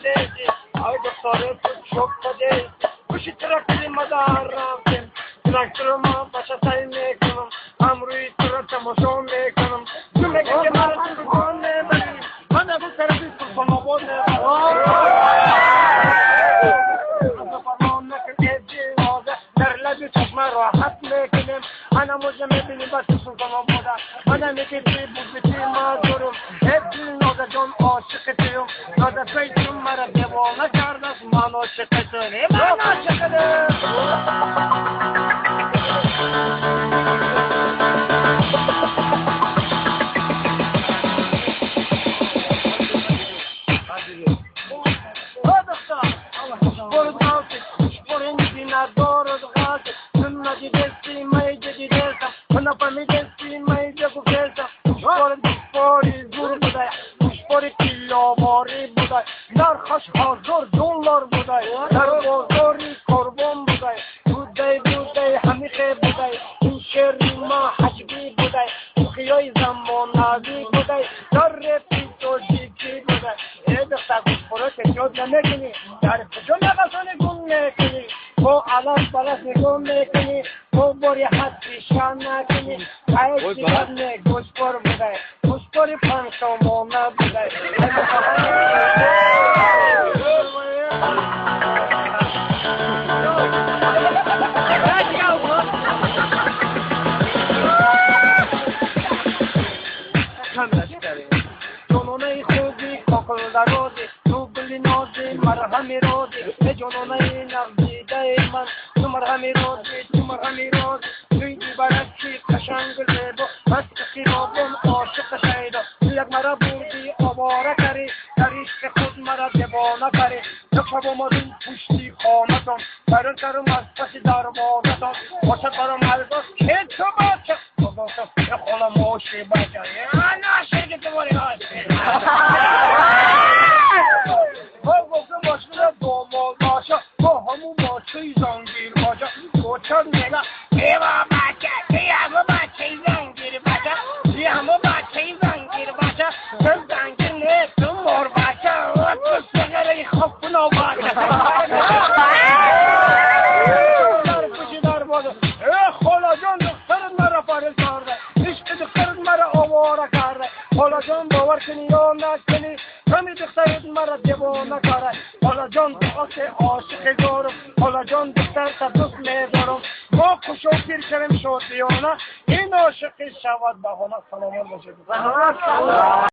دیدی ای دختره تو شب دیدی گوشی ترکتری مدار رفتیم ترکتر ما بچه سعی میکنم امروی تو را تماشا میکنم تو میگه که من تو بگان میبریم من از اون طرفی سلطان آباد میبرم از فرمان نکن ایدی نازه در لبی چشم راحت میکنیم انا موجه میبینیم بس سلطان آباده انا میگه توی بودی مازورم ایدی نازه جان عاشق تیم نازه پیتیم مرا دیوانه کرده من عاشق تیم من عاشق در خوش حاضر دلار بودای در بازاری قربان بودای بودای همیشه بودای این شعر ما حجبی بودای خیای زمانوی بودای در رفتی تو جیکی بودای ای دختر گوش خورا تکیاد نمیکنی در کجا نقصانی گون میکنی با علف بلس نگون میکنی با باری حد پیشان نکنی ای دیگر نه گوش خور بودای گوش خوری پنشامانه بودای جنونه خوبی کاکل درازی تو بلی نازی مرهمی رازی ای جنونه نغزیده من تو مرهمی رازی توی دیبرکی قشنگ زیبا بس کسی رابون عاشق شیدا یک مرا بردی آواره کری در عشق خود مرا دیوانه کری یک شب آمدیم پشتی خانتان برون کرم از پس دروازتان باشد برام الباس که تو بچه یک خالا ماشی بچه نه شرکت باری های با گفتم باشده دومال باشه با همون باچه زنگیر باشه گوچر میگه ایوا بچه همه بچه زنگیر بچه همه بچه زنگیر بچه تو زنگیر نه تو مار بچه تو سگره خوب کنو بچه در کشی در بازه خالا جان دخترت مرا پارل کرده عشق دخترت مرا آواره کرده خالا جان باور کنی یا نکنی کمی دخترت مرا دیوانه کرده خالا جان دقاق عاشق دارم خالا جان دختر تا دوست میدارم ما خوش و پیر کریم شادیانه این عاشقی شود بهانه سلامت باشید